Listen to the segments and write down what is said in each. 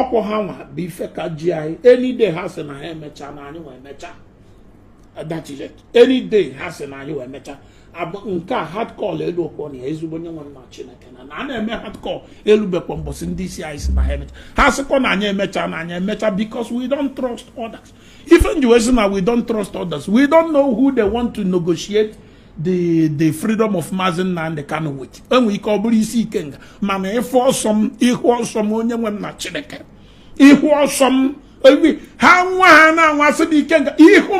Oko Hawa, Bifeka GI, any day has an I mecha, and mecha. That is it. Any day has an I mecha. Nka hardcore elu okoni ezubonye nwa na Chineke na na-eme hardcore elu bekwa mbosi ndị isi anyị na ha ha sịkwa na anyị emecha because we don't trust others. Even the we don't trust others. We don't know who they want to negotiate the freedom of Mazen and the Kanu with. And we call isi Ikenga. Mana ihu ọsọm onye nwe na Chineke. Ihu ọsọm ha nwa ha na anwasị dị Ikenga. Ihu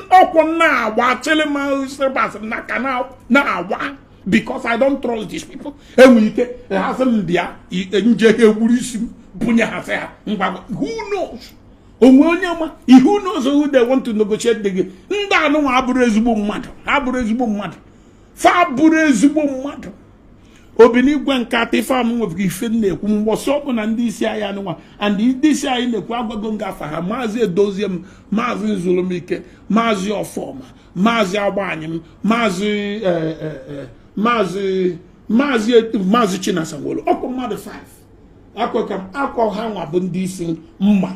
ọkwọ na agba chele ma sebas na kana na agba because I don't trust these people. And we ike ha sị mbịa nje ha egburu isi bunye ha sị ha ngwa who knows? Who knows who they want to negotiate the game? Nda no aburu ezigbo mmadụ. Fa aburu ezigbo mmadụ. Obini gwa nkata ife amụ nwe ife na-ekwu mgbọsọ bụ na ndị isi anyị anụnwa and ndị isi anyị na-ekwu agwago ngafa ha Maazị Edoziem, Maazị Nzulumike, Maazị Ọfọma, Maazị Agbanyem, Maazị Chinasanwolo. Ọkụ mmadụ 5. Akọ ha nwa bụ ndị isi mma.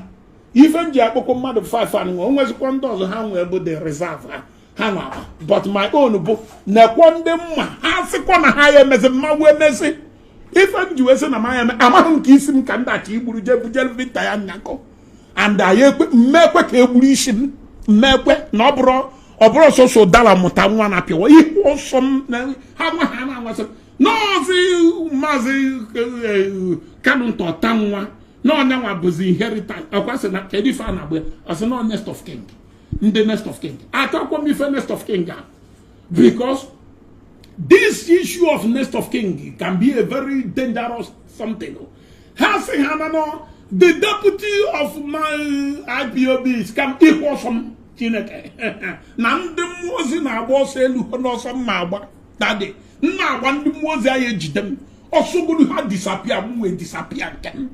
Even the akpọkọ mmadụ 5 anụnwa o nwezikwa ndị ọzọ ha nwee bụ the reserve ha nwa but my own bụ nekwa ndị mma ha sịkwa na ha ya emezi mma wee mezi ife m ji wee sị na ma ya eme amaghị nke isi m ka ndachi igburu jebuje vinta ya nyakọ and anyị mmekwe ka egburu isi m mmekwe na ọ bụrụ sọsọ dala mụta nwa na pịwa ihu ọsọ m ha nwa ha na-anwasị n'ozi Maazị Kanu ntọta nwa no nwa bụzi inheritance akwasị na kedu ife a na-agba asị no next of king ndị next of king atakwa m ife next of king because this issue of next of king can be a very dangerous something. Ha sị ha na no the deputy of my IPOB can equal some Chineke na ndị mmụọ ozi na-agba ọsọ elu n'ọsọ mma agba tade nna agba ndị mmụọ ozi anyị ejide m ọsọ gburu ha disappear m wee disappear nke m.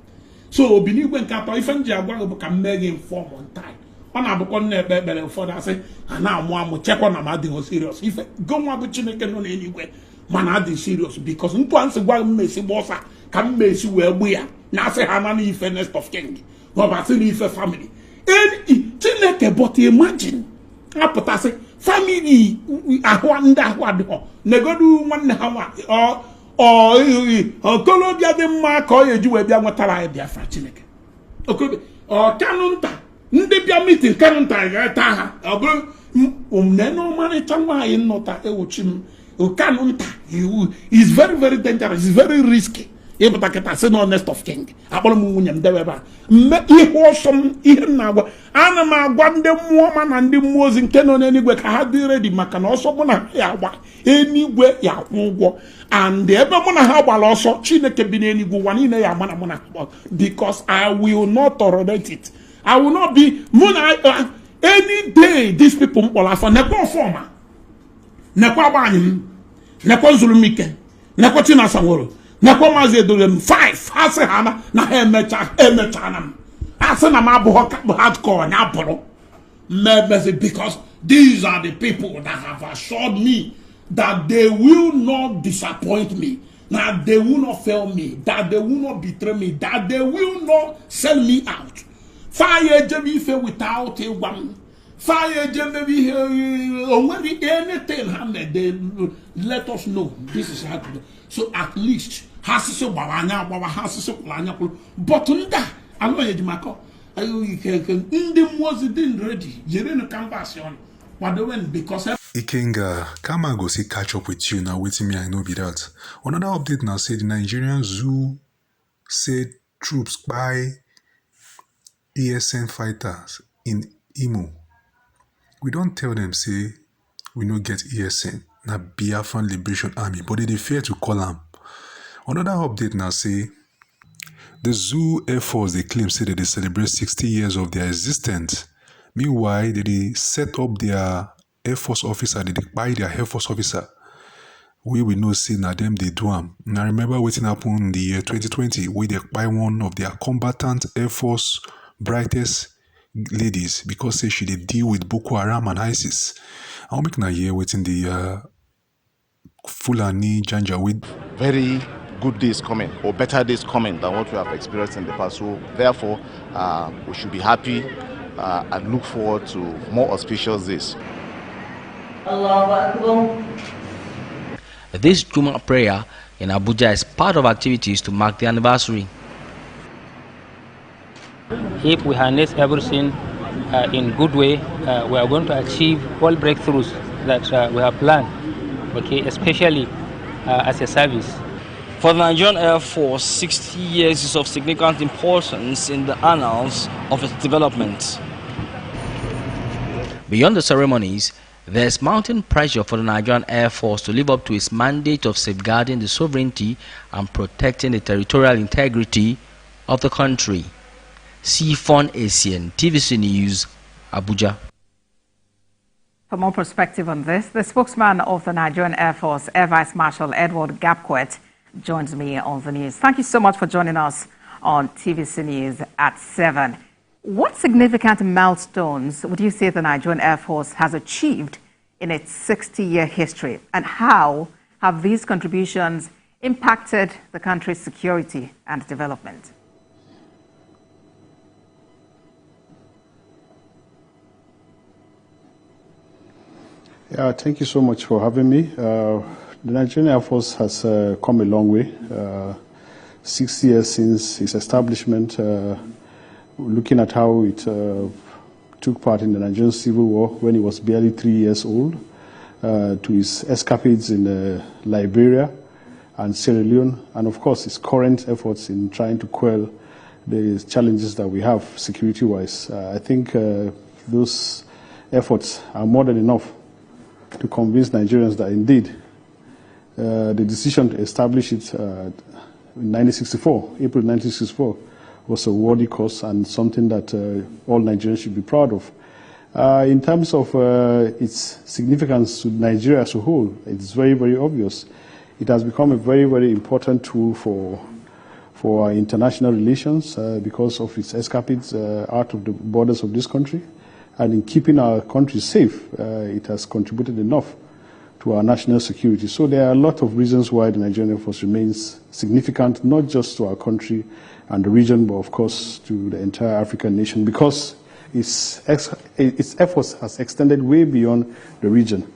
So binigwe nke atọ ife nji agwa bụ ka mmeghe inform on time. Ọ na-abụkọ nna ekpere ụfọdụ asị ha na-amụ chekwa na m adịghị serious ife gonwa bụ Chineke nọ n'eluigwe mana adị serious because ntụ ansị gwa mmesi gbọsa ka mmesi wee gbu ya na asị ha na ife next of king ọbasị na ife family Chineke but imagine apụtasị family ahụ ndị ahụ adịghọ negodu nwanne ha nwa okolobịa dị mma ka ọ eji wee bịa nwetara anyị Biafra Chineke okolobịa Kanu nta ndị bịa meeting Kanu nta ga-eta ha ọ bụrụ nene ọmarịcha nwaanyị nnọta ewuchi m Kanu nta is very very dangerous, is very risky ịpụta kịta sị na next of king akpọrọ m nwunye m dewe ebe a mme ihu ọsọ m ihe m na-agwa ana m agwa ndị mmụọ ma na ndị mmụọ ozi nke nọ n'eluigwe ka ha dị ready maka na ọsọ mụ na ya agba eluigwe ya akwụ ụgwọ and ebe mụ na ha gbara ọsọ Chineke bi n'eluigwe ụwa niile ya agba na mụ na ha because I will not tolerate it. I will not be mụ na any day these people mkpọrọ afọ nekwa ọfọma nekwa Agbanyem nekwa Nzulumike nekwa Chinasanwolo nekwa Maazị Edoziem 5 ha sị ha na ha emecha na m ha sị na m abụghị hardcore na abụrụ mmebezi because these are the people that have assured me that they will not disappoint me, that they will not fail me, that they will not betray me, that they will not sell me out. Fire Jemmy without a one. Fire Jemmy anything they let us know this is how to do. So at least hasiso babanya baba hasiso kulanya kulu botunda alo yejimako ayo ndị mmụọ didn't ready jere no canvas on what because Ikenga, Kama go see catch up with you now. Waiting me, I know be that. Another update now said the Nigerian zoo said troops by ESN fighters in Imo. We don't tell them say we no get ESN, na Biafran Liberation Army, but they fear to call them. Another update now say the zoo Airforce they claim say that they celebrate 60 years of their existence. Meanwhile, they set up their Airforce officer, they buy their Airforce officer. We know see na them they do them. And I remember what happened in the year 2020 where they buy one of their combatant Airforce brightest ladies because say she did deal with Boko Haram and ISIS. I'll make na year waiting the Fulani Janjaweed. Very good days coming or better days coming than what we have experienced in the past. So therefore, we should be happy and look forward to more auspicious days. This Juma prayer in Abuja is part of activities to mark the anniversary. If we harness everything in good way, we are going to achieve all breakthroughs that we have planned, okay, especially as a service. For the Nigerian Air Force, 60 years is of significant importance in the annals of its development. Beyond the ceremonies, there's mounting pressure for the Nigerian Air Force to live up to its mandate of safeguarding the sovereignty and protecting the territorial integrity of the country. Sifon Asian, TVC News, Abuja. For more perspective on this, the spokesman of the Nigerian Air Force, Air Vice Marshal Edward Gapquet, joins me on the news. Thank you so much for joining us on TVC News at 7. What significant milestones would you say the Nigerian Air Force has achieved in its 60-year history, and how have these contributions impacted the country's security and development? Yeah, thank you so much for having me. The Nigerian Air Force has come a long way. 6 years since its establishment, looking at how it took part in the Nigerian Civil War when it was barely 3 years old, to its escapades in Liberia and Sierra Leone, and of course its current efforts in trying to quell the challenges that we have security-wise. I think those efforts are more than enough to convince Nigerians that indeed the decision to establish it in 1964, April 1964, was a worthy cause and something that all Nigerians should be proud of. In terms of its significance to Nigeria as a whole, it's very, very obvious. It has become a very, very important tool for our international relations because of its escapades out of the borders of this country. And in keeping our country safe, it has contributed enough to our national security. So there are a lot of reasons why the Nigerian Air Force remains significant, not just to our country and the region, but of course to the entire African nation, because its efforts has extended way beyond the region.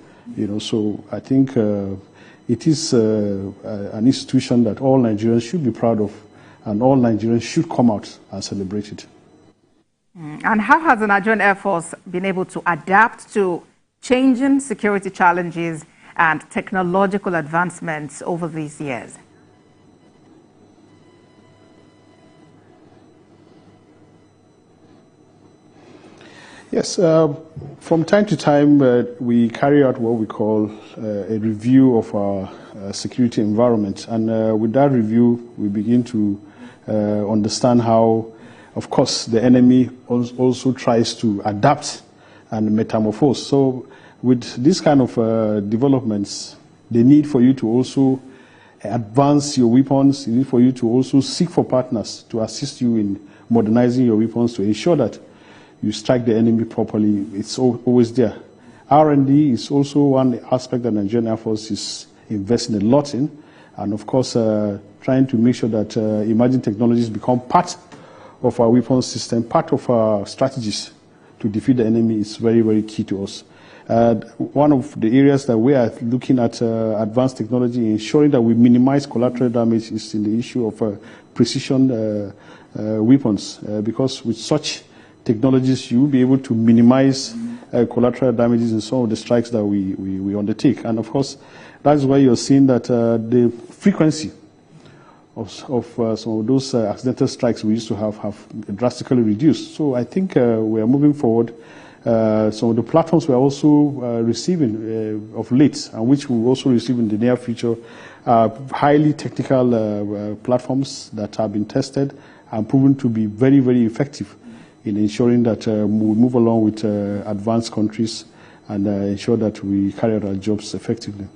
So I think it is an institution that all Nigerians should be proud of, and all Nigerians should come out and celebrate it. And how has the Nigerian Air Force been able to adapt to changing security challenges and technological advancements over these years? Yes, from time to time we carry out what we call a review of our security environment, and with that review we begin to understand how, of course, the enemy also tries to adapt and metamorphose. So with this kind of developments, the need for you to also advance your weapons, the need for you to also seek for partners to assist you in modernizing your weapons to ensure that you strike the enemy properly, it's always there. R&D is also one aspect that the Nigerian Air Force is investing a lot in, and of course trying to make sure that emerging technologies become part of our weapons system, part of our strategies to defeat the enemy is very, very key to us. One of the areas that we are looking at advanced technology, ensuring that we minimize collateral damage, is in the issue of precision weapons, because with such technologies you will be able to minimize collateral damages in some of the strikes that we undertake. And of course, that's why you're seeing that the frequency of some of those accidental strikes we used to have drastically reduced. So I think we are moving forward. Some of the platforms we are also receiving of late, and which we will also receive in the near future, are highly technical platforms that have been tested and proven to be very, very effective in ensuring that we move along with advanced countries and ensure that we carry out our jobs effectively.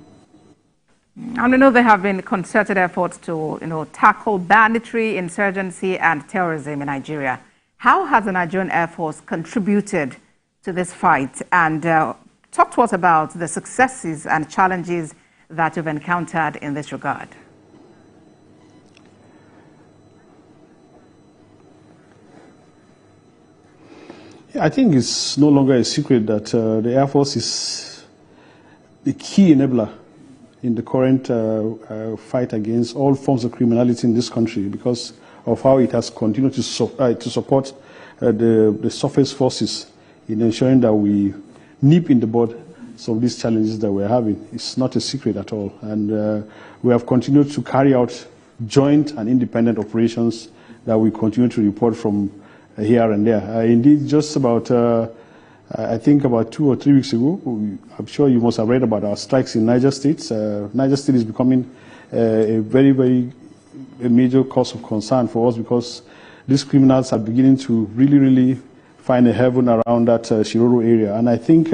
And we know there have been concerted efforts to, tackle banditry, insurgency, and terrorism in Nigeria. How has the Nigerian Air Force contributed to this fight? And talk to us about the successes and challenges that you've encountered in this regard. I think it's no longer a secret that the Air Force is the key enabler in the current fight against all forms of criminality in this country because of how it has continued to support the surface forces in ensuring that we nip in the bud some of these challenges that we're having. It's not a secret at all. And we have continued to carry out joint and independent operations that we continue to report from here and there. Indeed, just about, I think about 2 or 3 weeks ago, I'm sure you must have read about our strikes in Niger State. Niger State is becoming a very, very major cause of concern for us because these criminals are beginning to really, really find a heaven around that Shiroro area. And I think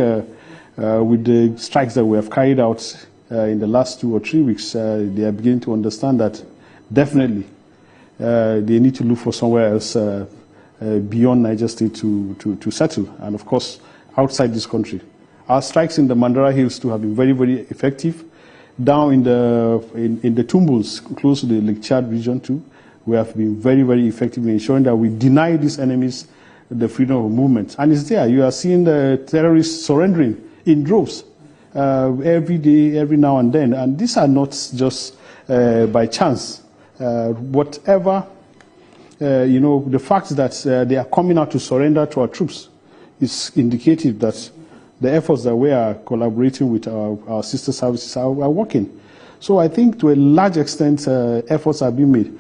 with the strikes that we have carried out in the last 2 or 3 weeks, they are beginning to understand that definitely they need to look for somewhere else beyond Niger State to settle, and of course outside this country. Our strikes in the Mandara Hills too have been very, very effective. Down in the Tumbus, close to the Lake Chad region too, we have been very, very effective in ensuring that we deny these enemies the freedom of movement. And it's there. You are seeing the terrorists surrendering in droves every day, every now and then. And these are not just by chance. Whatever, the fact that they are coming out to surrender to our troops is indicative that the efforts that we are collaborating with our sister services are working. So I think to a large extent, efforts are being made.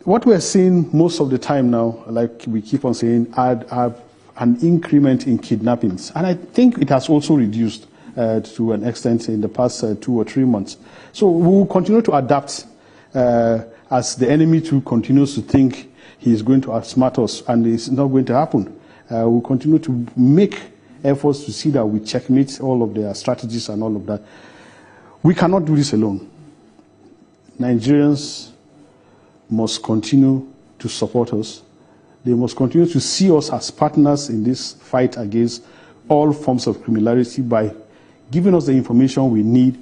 What we're seeing most of the time now, like we keep on saying, are an increment in kidnappings. And I think it has also reduced to an extent in the past 2 or 3 months. So we will continue to adapt as the enemy too continues to think he is going to outsmart us, and it's not going to happen. We'll continue to make efforts to see that we checkmate all of their strategies and all of that. We cannot do this alone. Nigerians must continue to support us. They must continue to see us as partners in this fight against all forms of criminality by giving us the information we need,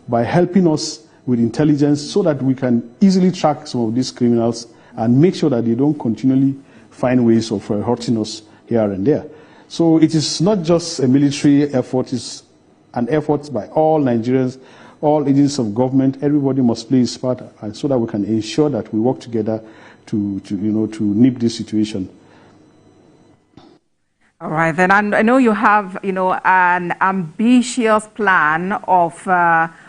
by helping us with intelligence so that we can easily track some of these criminals and make sure that they don't continually find ways of hurting us here and there. So it is not just a military effort, it's an effort by all Nigerians, all agencies of government. Everybody must play his part, and so that we can ensure that we work together to nip this situation. All right, then I know you have, an ambitious plan of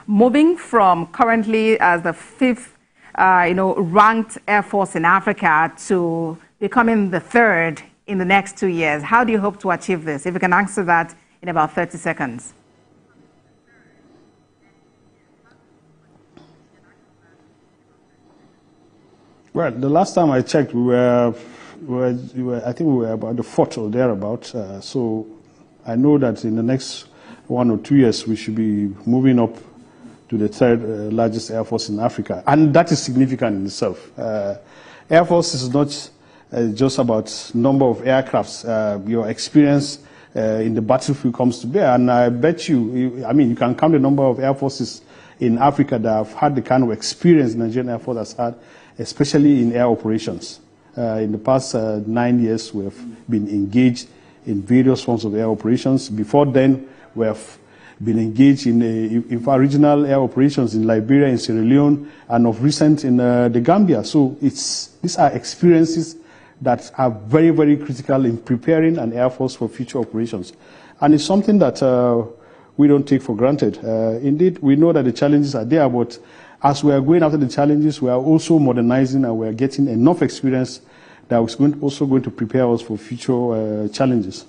moving from currently as the 5th, ranked Air Force in Africa to becoming the 3rd in the next 2 years. How do you hope to achieve this? If you can answer that in about 30 seconds. Well, the last time I checked, I think we were about the 4th or thereabout. So I know that in the next 1 or 2 years, we should be moving up to the 3rd largest Air Force in Africa. And that is significant in itself. Air Force is not just about number of aircrafts. Your experience in the battlefield comes to bear. And I bet you can count the number of Air Forces in Africa that have had the kind of experience the Nigerian Air Force has had, especially in air operations. In the past 9 years, we have been engaged in various forms of air operations. Before then, we have been engaged in regional air operations in Liberia, in Sierra Leone, and of recent in the Gambia. So these are experiences that are very, very critical in preparing an Air Force for future operations. And it's something that we don't take for granted. Indeed, we know that the challenges are there, but as we are going after the challenges, we are also modernizing, and we are getting enough experience that is also going to prepare us for future challenges.